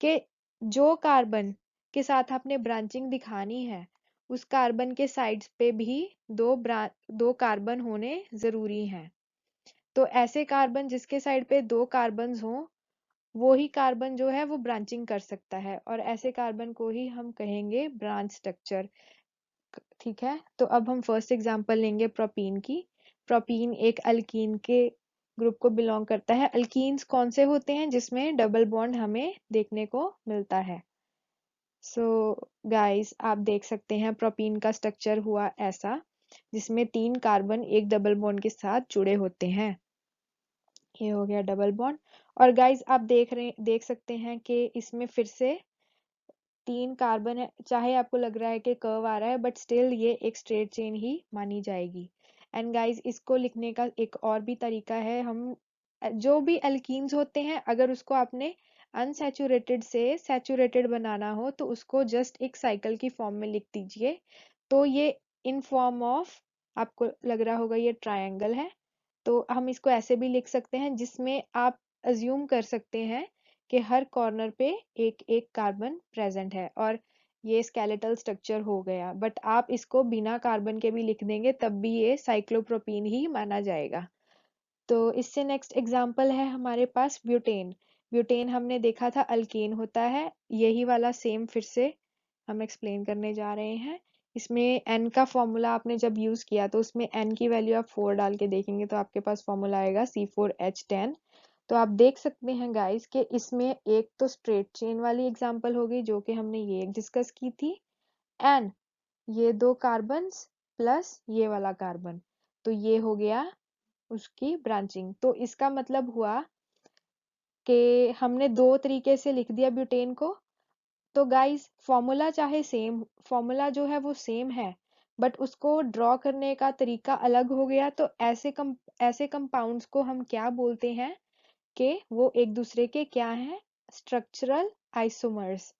कि जो कार्बन के साथ आपने ब्रांचिंग दिखानी है, उस कार्बन के साइड्स पे भी दो कार्बन होने जरूरी हैं। तो ऐसे कार्बन जिसके साइड पे दो कार्बन हो, वो ही कार्बन जो है वो ब्रांचिंग कर सकता है, और ऐसे कार्बन को ही हम कहेंगे ब्रांच स्ट्रक्चर। ठीक है, तो अब हम फर्स्ट एग्जांपल लेंगे प्रोपीन की। प्रोपीन एक अल्कीन के ग्रुप को बिलोंग करता है। अल्कीन्स कौन से होते हैं जिसमें डबल बॉन्ड हमें देखने को मिलता है। सो गाइस आप देख सकते हैं प्रोपीन का स्ट्रक्चर हुआ ऐसा, जिसमें 3 कार्बन एक डबल बॉन्ड के साथ जुड़े होते हैं। ये हो गया डबल बॉन्ड। और गाइस आप देख सकते हैं कि इसमें फिर से 3 कार्बन है, चाहे आपको लग रहा है कि कर्व आ रहा है, बट स्टिल ये एक स्ट्रेट चेन ही मानी जाएगी। एंड गाइस इसको लिखने का एक और भी तरीका है, हम जो भी अल्कीन्स होते हैं, अगर उसको आपने अनसैचुरेटेड से सैचुरेटेड बनाना हो तो उसको जस्ट एक साइकिल की फॉर्म में लिख दीजिए। तो ये इन फॉर्म ऑफ, आपको लग रहा होगा ये ट्रायंगल है, तो हम इसको ऐसे भी लिख सकते हैं, जिसमें आप अज्यूम कर सकते हैं कि हर कॉर्नर पे एक एक कार्बन प्रेजेंट है, और ये स्केलेटल स्ट्रक्चर हो गया। बट आप इसको बिना कार्बन के भी लिख देंगे तब भी ये साइक्लोप्रोपीन ही माना जाएगा। तो इससे नेक्स्ट एग्जांपल है हमारे पास ब्यूटेन। ब्यूटेन हमने देखा था अल्केन होता है, यही वाला सेम फिर से हम एक्सप्लेन करने जा रहे हैं। इसमें n का फॉर्मूला आपने जब यूज किया तो उसमें n की वैल्यू आप 4 डाल के देखेंगे तो आपके पास फॉर्मूला आएगा C4H10। तो आप देख सकते हैं गाइस कि इसमें एक तो स्ट्रेट चेन वाली एग्जांपल हो गई जो कि हमने ये डिस्कस की थी, एंड ये दो कार्बन्स प्लस ये वाला कार्बन, तो ये हो गया उसकी ब्रांचिंग। तो इसका मतलब हुआ कि हमने दो तरीके से लिख दिया ब्यूटेन को। तो गाइस फॉर्मूला चाहे सेम, फॉर्मूला जो है वो सेम है, बट उसको ड्रॉ करने का तरीका अलग हो गया। तो ऐसे कंपाउंड्स को हम क्या बोलते हैं कि वो एक दूसरे के क्या हैं, स्ट्रक्चरल आइसोमर्स।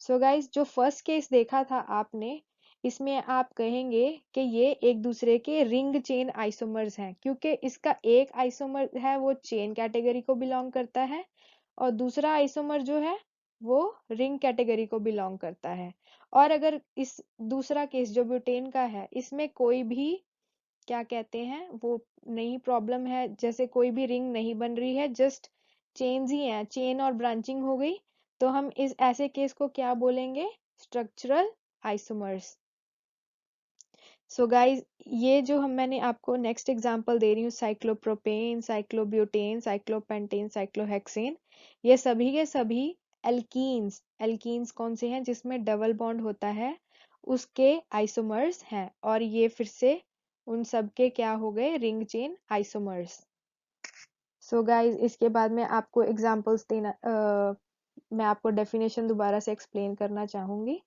सो गाइस जो फर्स्ट केस देखा था आपने, इसमें आप कहेंगे कि ये एक दूसरे के रिंग चेन आइसोमर्स हैं, क्योंकि इसका एक आइसोमर है वो चेन कैटेगरी को बिलोंग करता है, और दूसरा आइसोमर जो है वो रिंग कैटेगरी को बिलोंग करता है। और अगर इस दूसरा केस जो ब्यूटेन का है, इसमें कोई भी क्या कहते हैं, वो नई प्रॉब्लम है, जैसे कोई भी रिंग नहीं बन रही है, जस्ट चेन्स ही हैं, चेन और ब्रांचिंग हो गई, तो हम इस ऐसे केस को क्या बोलेंगे, स्ट्रक्चरल आइसोमर्स। सो गाइस, ये जो मैंने आपको नेक्स्ट एग्जांपल दे रही हूँ, साइक्लोप्रोपेन, साइक्लोब्यूटेन, साइक्लोपेंटेन, साइक्लोहेक्सेन, ये सभी के सभी एल्कीन्स, एल्कीन्स कौन से हैं, जिसमें डबल बॉन्ड होता है, उसके आइसोमर्स हैं, और ये फिर से उन सब के क्या हो गए, ring chain isomers. So guys, इसके बाद में आपको एग्जांपल्स देना, मैं आपको डेफिनेशन दोबारा से एक्सप्लेन करना चाहूंगी।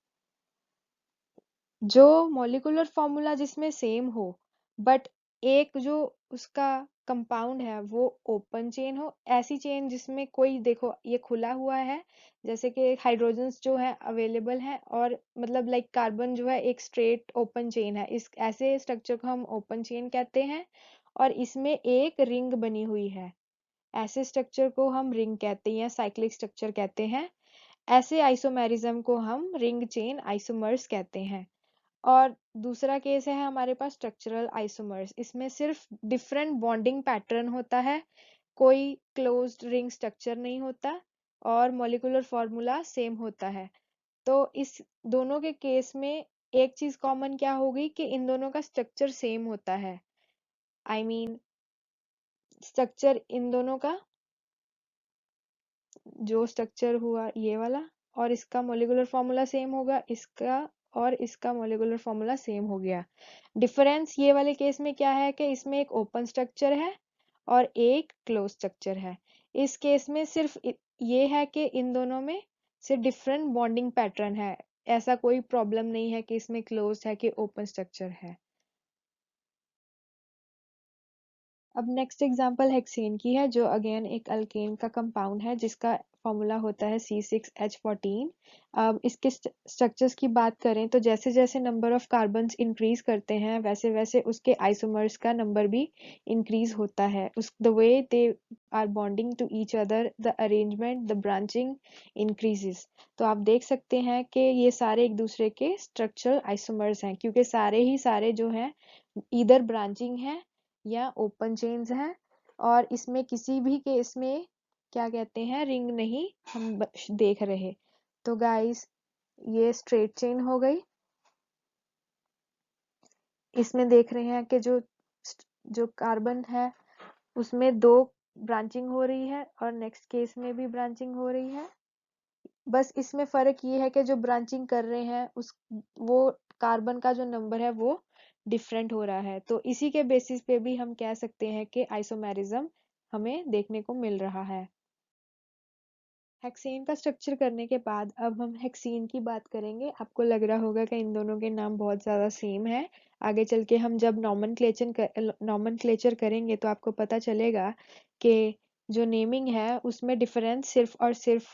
जो मॉलिक्यूलर फॉर्मूला जिसमें सेम हो, बट एक जो उसका कंपाउंड है वो ओपन चेन हो, ऐसी चेन जिसमें कोई, देखो ये खुला हुआ है, जैसे कि हाइड्रोजन्स जो है अवेलेबल है, और मतलब लाइक कार्बन जो है एक स्ट्रेट ओपन चेन है, इस ऐसे स्ट्रक्चर को हम ओपन चेन कहते हैं, और इसमें एक रिंग बनी हुई है, ऐसे स्ट्रक्चर को हम रिंग कहते हैं या साइक्लिक स्ट्रक्चर कहते हैं। ऐसे आइसोमेरिज्म को हम रिंग चेन आइसोमर्स कहते हैं। और दूसरा केस है हमारे पास स्ट्रक्चरल आइसोमर्स, इसमें सिर्फ डिफरेंट बॉन्डिंग पैटर्न होता है, कोई क्लोज्ड रिंग स्ट्रक्चर नहीं होता, और मॉलिक्यूलर फॉर्मूला सेम होता है। तो इस दोनों के केस में एक चीज कॉमन क्या होगी कि इन दोनों का स्ट्रक्चर सेम होता है, आई मीन स्ट्रक्चर इन दोनों का, जो स्ट्रक्चर हुआ ये वाला, और इसका मॉलिक्यूलर फॉर्मूला सेम होगा, इसका और इसका मॉलिक्यूलर फॉर्मूला सेम हो गया। डिफरेंस ये वाले केस में क्या है कि इसमें एक ओपन स्ट्रक्चर है और एक क्लोज स्ट्रक्चर है। इस केस में सिर्फ ये है कि इन दोनों में सिर्फ डिफरेंट बॉन्डिंग पैटर्न है, ऐसा कोई प्रॉब्लम नहीं है कि इसमें क्लोज है कि ओपन स्ट्रक्चर है। अब नेक्स्ट एग्जांपल हेक्सेन की है, जो अगेन एक अल्केन का कंपाउंड है जिसका फॉर्मूला होता है C6H14। अब इसके स्ट्रक्चर्स की बात करें तो जैसे जैसे नंबर ऑफ कार्बन्स इंक्रीज करते हैं वैसे वैसे उसके आइसोमर्स का नंबर भी इंक्रीज होता है, उस the way they are bonding to each other, the arrangement, the branching increases. तो आप देख सकते हैं कि ये सारे एक दूसरे के स्ट्रक्चरल आइसोमर्स हैं, क्योंकि सारे ही सारे जो हैं इधर ब्रांचिंग है या ओपन चेन्स हैं, और इसमें किसी भी केस में क्या कहते हैं, रिंग नहीं हम देख रहे। तो गाइस, ये स्ट्रेट चेन हो गई, इसमें देख रहे हैं कि जो जो कार्बन है उसमें दो ब्रांचिंग हो रही है और नेक्स्ट केस में भी ब्रांचिंग हो रही है, बस इसमें फर्क ये है कि जो ब्रांचिंग कर रहे हैं उस वो कार्बन का जो नंबर है वो डिफरेंट हो रहा है। तो इसी के बेसिस पे भी हम कह सकते हैं कि आइसोमेरिज्म हमें देखने को मिल रहा है। हेक्सेन का स्ट्रक्चर करने के बाद अब हम हेक्सीन की बात करेंगे। आपको लग रहा होगा कि इन दोनों के नाम बहुत ज़्यादा सेम है, आगे चल के हम जब नॉमनक्लेचर करेंगे तो आपको पता चलेगा कि जो नेमिंग है उसमें डिफरेंस सिर्फ और सिर्फ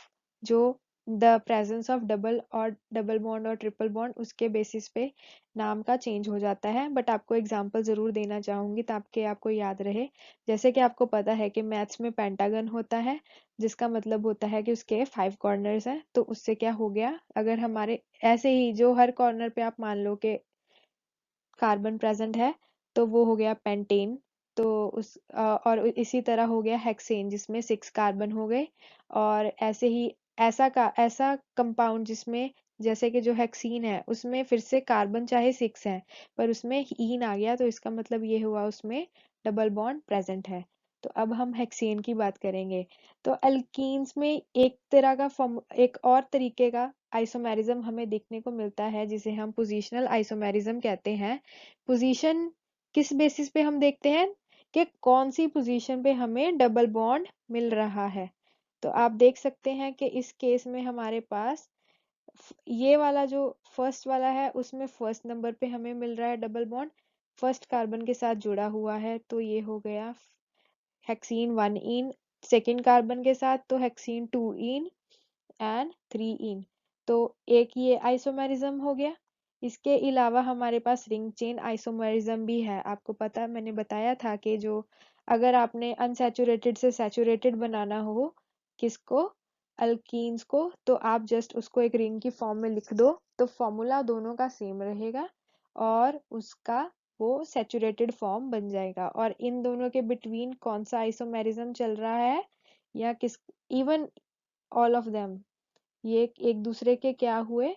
जो द प्रेजेंस ऑफ डबल और डबल बॉन्ड और ट्रिपल बॉन्ड उसके बेसिस पे नाम का चेंज हो जाता है। बट आपको एग्जांपल ज़रूर देना चाहूँगी ताकि आपको याद रहे। जैसे कि आपको पता है कि मैथ्स में पेंटागन होता है, जिसका मतलब होता है कि उसके 5 कॉर्नर्स हैं, तो उससे क्या हो गया, अगर हमारे ऐसे ही जो हर कॉर्नर पे आप मान लो कि कार्बन प्रेजेंट है तो वो हो गया पेंटेन। तो और इसी तरह हो गया हेक्सेन जिसमें 6 कार्बन हो गए, और ऐसे ही ऐसा कंपाउंड जिसमें जैसे कि जो हेक्सीन है उसमें फिर से कार्बन चाहे 6 है पर उसमें ईन आ गया, तो इसका मतलब ये हुआ उसमें डबल बॉन्ड प्रेजेंट है। तो अब हम हेक्सेन की बात करेंगे। तो एल्कीन्स में एक और तरीके का आइसोमेरिज्म हमें देखने को मिलता है जिसे हम पोजिशनल आइसोमेरिज्म कहते हैं। पोजीशन किस बेसिस पे हम देखते हैं कि कौन सी पोजीशन पे हमें डबल बॉन्ड मिल रहा है। तो आप देख सकते हैं कि इस केस में हमारे पास ये वाला जो फर्स्ट वाला है उसमें फर्स्ट नंबर पे हमें मिल रहा है डबल बॉन्ड, फर्स्ट कार्बन के साथ जुड़ा हुआ है, तो ये हो गया हेक्सीन 1 इन। सेकेंड कार्बन के साथ तो हेक्सीन 2 इन एंड 3 इन। तो एक ये आइसोमेरिज्म हो गया। इसके अलावा हमारे पास रिंग चेन आइसोमेरिज्म भी है। आपको पता है, मैंने बताया था कि जो अगर आपने अनसैचुरेटेड से सैचुरेटेड बनाना हो किसको, अल्कीन्स को, तो आप जस्ट उसको एक रिंग की फॉर्म में लिख दो, तो फॉर्मूला दोनों का सेम रहेगा और उसका वो सैचुरेटेड फॉर्म बन जाएगा। और इन दोनों के बिटवीन कौन सा आइसोमेरिज्म चल रहा है, या किस, इवन ऑल ऑफ देम, ये एक दूसरे के क्या हुए,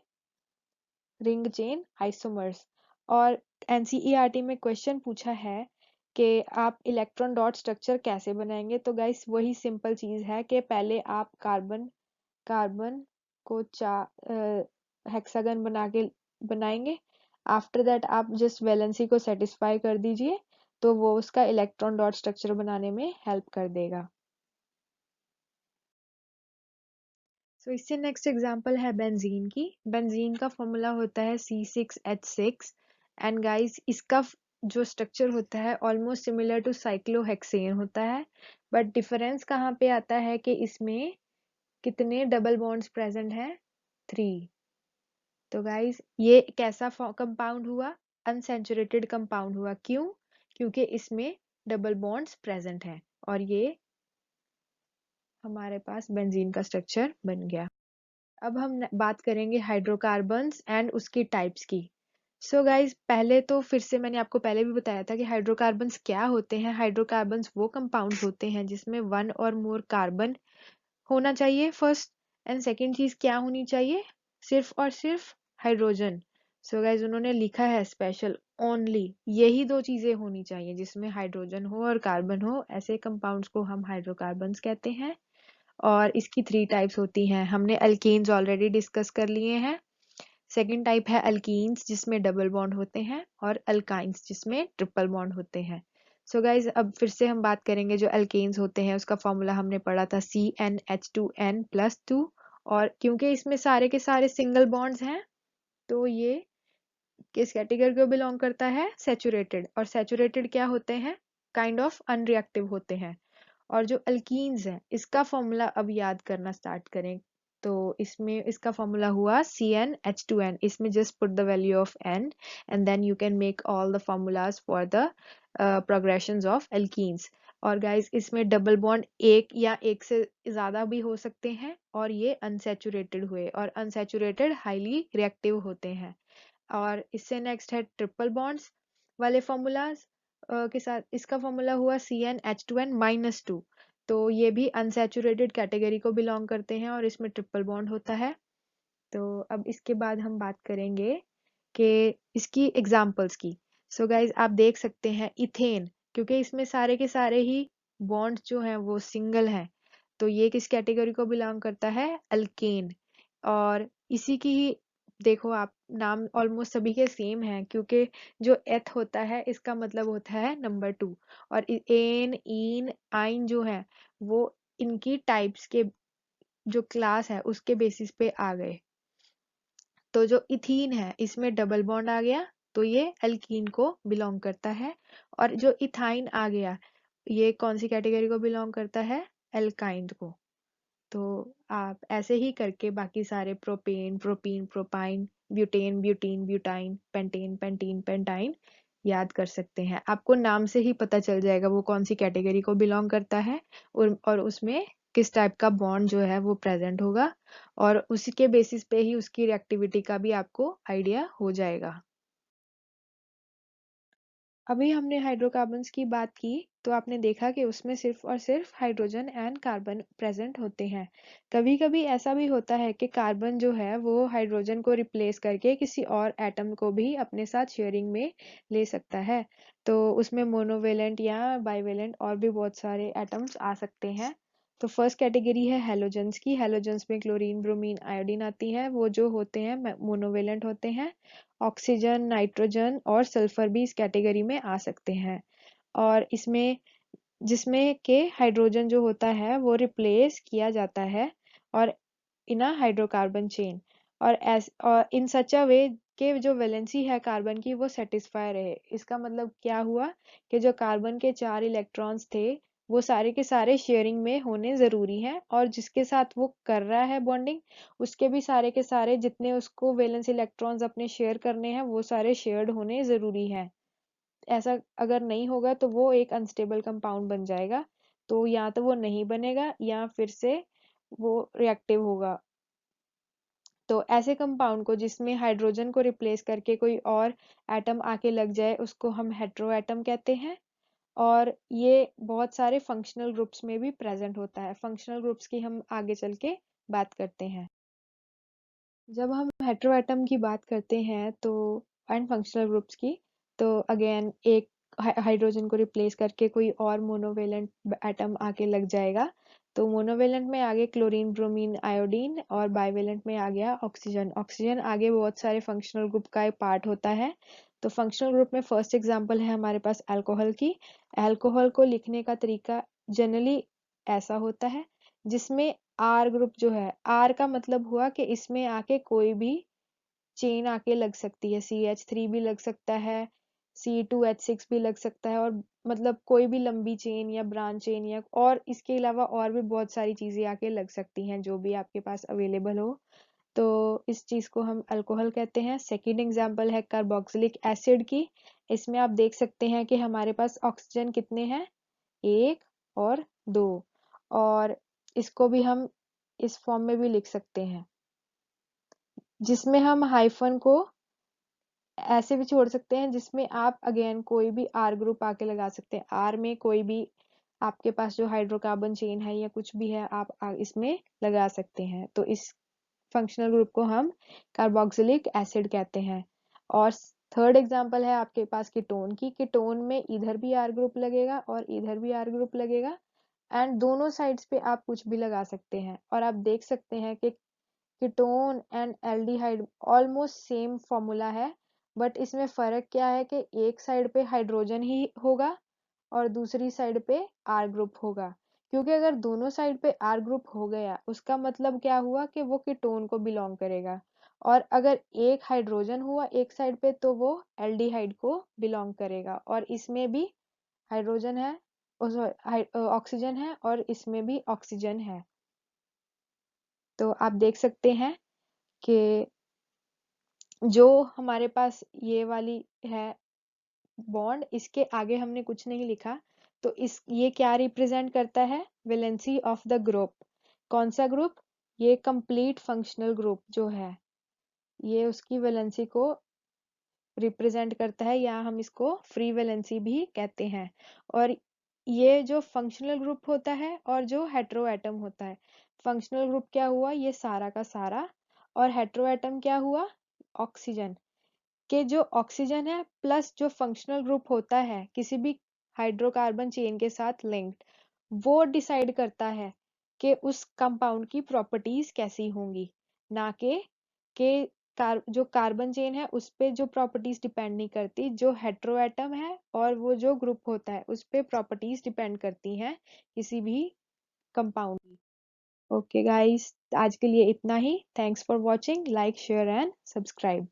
रिंग चेन आइसोमर्स। और एनसीईआरटी में क्वेश्चन पूछा है कि आप इलेक्ट्रॉन डॉट स्ट्रक्चर कैसे बनाएंगे। तो गाइस वही सिंपल चीज है कि पहले आप कार्बन कार्बन को हेक्सागन बना के बनाएंगे। आफ्टर दैट आप जस्ट वैलेंसी को सेटिस्फाई कर दीजिए, तो वो उसका इलेक्ट्रॉन डॉट स्ट्रक्चर बनाने में हेल्प कर देगा। तो इससे नेक्स्ट एग्जांपल है बेंजीन की। बेंजीन का फॉर्मूला होता है C6H6 एंड गाइस इसका जो स्ट्रक्चर होता है ऑलमोस्ट सिमिलर टू साइक्लोहेक्सेन होता है, बट डिफरेंस कहाँ पे आता है कि इसमें कितने डबल बॉन्ड्स प्रेजेंट हैं, 3। तो गाइस ये कैसा कंपाउंड हुआ, अनसैचुरेटेड कंपाउंड हुआ। क्यों? क्योंकि इसमें डबल बॉन्ड्स प्रेजेंट हैं, और ये हमारे पास बेंजीन का स्ट्रक्चर बन गया। अब हम बात करेंगे हाइड्रोकार्बन्स एंड उसकी टाइप्स की। सो गाइज पहले तो फिर से मैंने आपको पहले भी बताया था कि हाइड्रोकार्बन्स क्या होते हैं। हाइड्रोकार्बन्स वो कंपाउंड्स होते हैं जिसमें 1 और मोर कार्बन होना चाहिए फर्स्ट, एंड सेकेंड चीज क्या होनी चाहिए, सिर्फ और सिर्फ हाइड्रोजन। सो गाइज उन्होंने लिखा है स्पेशल, ओनली यही दो चीजें होनी चाहिए जिसमें हाइड्रोजन हो और कार्बन हो, ऐसे कंपाउंड्स को हम हाइड्रोकार्बन्स कहते हैं। और इसकी 3 टाइप्स होती हैं, हमने अल्केन्स ऑलरेडी डिस्कस कर लिए हैं। सेकेंड टाइप है अल्कीन्स जिसमें डबल बॉन्ड होते हैं, और अल्काइंस जिसमें ट्रिपल बॉन्ड होते हैं। सो गाइज अब फिर से हम बात करेंगे जो अल्केन्स होते हैं उसका फॉर्मूला हमने पढ़ा था CnH2n+2। और क्योंकि इसमें सारे के सारे सिंगल बॉन्ड्स हैं, तो ये किस कैटेगरी को बिलोंग करता है, सैचुरेटेड। और सैचुरेटेड क्या होते हैं, काइंड ऑफ अनरिएक्टिव होते हैं। और जो अल्कीन्स है इसका फॉर्मूला अब याद करना स्टार्ट करें, तो इसमें इसका फॉर्मूला हुआ CnH2n। इसमें just put the value of n and then you can make all the formulas for the progressions of alkenes. और गाइस इसमें डबल बॉन्ड एक या एक से ज्यादा भी हो सकते हैं, और ये अनसैचुरेटेड हुए, और अनसैचुरेटेड हाईली रिएक्टिव होते हैं। और इससे नेक्स्ट है ट्रिपल बॉन्ड्स वाले फॉर्मूलाज के साथ। इसका फॉर्मूला हुआ CnH2n-2। तो ये भी अनसैचुरेटेड कैटेगरी को बिलोंग करते हैं और इसमें ट्रिपल बॉन्ड होता है। तो अब इसके बाद हम बात करेंगे कि इसकी एग्जाम्पल्स की। सो गाइज आप देख सकते हैं इथेन, क्योंकि इसमें सारे के सारे ही बॉन्ड्स जो हैं वो सिंगल हैं, तो ये किस कैटेगरी को बिलोंग करता है, अल्केन। और इसी की ही देखो आप, नाम ऑलमोस्ट सभी के सेम हैं, क्योंकि जो एथ होता है इसका मतलब होता है नंबर 2। और एन इन आइन जो है वो इनकी टाइप्स के जो क्लास है उसके बेसिस पे आ गए। तो जो इथीन है इसमें डबल बॉन्ड आ गया, तो ये अल्कीन को बिलोंग करता है। और जो इथाइन आ गया ये कौन सी कैटेगरी को बिलोंग करता है, एल्काइंड को। तो आप ऐसे ही करके बाकी सारे propane propene propyne butane butene butyne pentane pentene pentyne याद कर सकते हैं। आपको नाम से ही पता चल जाएगा वो कौन सी कैटेगरी को बिलोंग करता है, और उसमें किस टाइप का बॉन्ड जो है वो प्रेजेंट होगा, और उसी के बेसिस पे ही उसकी रिएक्टिविटी का भी आपको आइडिया हो जाएगा। अभी हमने हाइड्रोकार्बन्स की बात की, तो आपने देखा कि उसमें सिर्फ और सिर्फ हाइड्रोजन एंड कार्बन प्रेजेंट होते हैं। कभी कभी ऐसा भी होता है कि कार्बन जो है वो हाइड्रोजन को रिप्लेस करके किसी और एटम को भी अपने साथ शेयरिंग में ले सकता है। तो उसमें मोनोवेलेंट या बाइवेलेंट और भी बहुत सारे एटम्स आ सकते हैं। तो फर्स्ट कैटेगरी है हेलोजन्स की। हेलोजन्स में क्लोरीन ब्रोमीन आयोडीन आती है, वो जो होते हैं मोनोवेलेंट होते हैं। ऑक्सीजन नाइट्रोजन और सल्फर भी इस कैटेगरी में आ सकते हैं। और इसमें जिसमें के हाइड्रोजन जो होता है वो रिप्लेस किया जाता है और इन अ हाइड्रोकार्बन चेन, और इन सच अ वे के जो वैलेंसी है कार्बन की वो सेटिस्फाई रहे। इसका मतलब क्या हुआ कि जो कार्बन के 4 इलेक्ट्रॉन्स थे वो सारे के सारे शेयरिंग में होने जरूरी हैं, और जिसके साथ वो कर रहा है बॉन्डिंग उसके भी सारे के सारे जितने उसको वैलेंस इलेक्ट्रॉन्स अपने शेयर करने हैं वो सारे शेयर्ड होने जरूरी हैं। ऐसा अगर नहीं होगा तो वो एक अनस्टेबल कंपाउंड बन जाएगा। तो या तो वो नहीं बनेगा या फिर से वो रिएक्टिव होगा। तो ऐसे कंपाउंड को जिसमें हाइड्रोजन को रिप्लेस करके कोई और एटम आके लग जाए उसको हम हेटेरो एटम कहते हैं। और ये बहुत सारे फंक्शनल ग्रुप्स में भी प्रेजेंट होता है। फंक्शनल ग्रुप्स की हम आगे चल के बात करते हैं। जब हम हेटेरो एटम की बात करते हैं तो एंड फंक्शनल ग्रुप्स की, तो अगेन एक हाइड्रोजन को रिप्लेस करके कोई और मोनोवेलेंट एटम आके लग जाएगा। तो मोनोवेलेंट में आगे क्लोरीन, ब्रोमीन, आयोडीन, और बाइवेलेंट में आ गया ऑक्सीजन। ऑक्सीजन आगे बहुत सारे फंक्शनल ग्रुप का एक पार्ट होता है। तो फंक्शनल ग्रुप में फर्स्ट एग्जांपल है हमारे पास अल्कोहल की। अल्कोहल को लिखने का तरीका जनरली ऐसा होता है जिसमें आर ग्रुप जो है, आर का मतलब हुआ कि इसमें आके कोई भी चेन आके लग सकती है। CH3 भी लग सकता है, C2H6 भी लग सकता है, और मतलब कोई भी लंबी चेन या ब्रांच चेन या और इसके अलावा और भी बहुत सारी चीजें आके लग सकती हैं जो भी आपके पास अवेलेबल हो। तो इस चीज को हम अल्कोहल कहते हैं। सेकेंड एग्जाम्पल है कार्बोक्सिलिक एसिड की। इसमें आप देख सकते हैं कि हमारे पास ऑक्सीजन कितने हैं, 1 और 2, और इसको भी हम इस फॉर्म में भी लिख सकते हैं जिसमें हम हाइफन को ऐसे भी छोड़ सकते हैं जिसमें आप अगेन कोई भी आर ग्रुप आके लगा सकते हैं। आर में कोई भी आपके पास जो हाइड्रोकार्बन चेन है या कुछ भी है आप इसमें लगा सकते हैं। तो इस फंक्शनल ग्रुप को हम कार्बोक्सिलिक एसिड कहते हैं। और थर्ड एग्जांपल है आपके पास कीटोन की। कीटोन में इधर भी आर ग्रुप लगेगा और इधर भी आर ग्रुप लगेगा, एंड दोनों साइड्स पे आप कुछ भी लगा सकते हैं। और आप देख सकते हैं कि ketone and aldehyde almost same formula है, बट इसमें फर्क क्या है कि एक साइड पे हाइड्रोजन ही होगा और दूसरी साइड पे आर ग्रुप होगा। क्योंकि अगर दोनों साइड पे आर ग्रुप हो गया उसका मतलब क्या हुआ कि वो कीटोन को बिलोंग करेगा, और अगर एक हाइड्रोजन हुआ एक साइड पे तो वो एल्डिहाइड को बिलोंग करेगा। और इसमें भी हाइड्रोजन है, ऑक्सीजन है, और इसमें भी ऑक्सीजन है। तो आप देख सकते हैं कि जो हमारे पास ये वाली है बॉन्ड, इसके आगे हमने कुछ नहीं लिखा। तो इस ये क्या रिप्रेजेंट करता है, वैलेंसी ऑफ द ग्रुप। कौन सा ग्रुप, ये कंप्लीट फंक्शनल ग्रुप जो है ये उसकी वैलेंसी को रिप्रेजेंट करता है, या हम इसको फ्री वैलेंसी भी कहते हैं। और ये जो फंक्शनल ग्रुप होता है और जो हेटेरो एटम होता है, फंक्शनल ग्रुप क्या हुआ, ये सारा का सारा, और हेटेरो एटम क्या हुआ, ऑक्सीजन के जो ऑक्सीजन है प्लस जो फंक्शनल ग्रुप होता है किसी भी हाइड्रोकार्बन चेन के साथ लिंक्ड, वो डिसाइड करता है कि उस कंपाउंड की प्रॉपर्टीज कैसी होंगी, ना कि जो कार्बन चेन है उस पे जो प्रॉपर्टीज डिपेंड नहीं करती। जो हेटेरो एटम है और वो जो ग्रुप होता है उस पे प्रॉपर्टीज डिपेंड करती हैं किसी भी कंपाउंड की। ओके गाइस, आज के लिए इतना ही। Thanks for watching, like share and subscribe.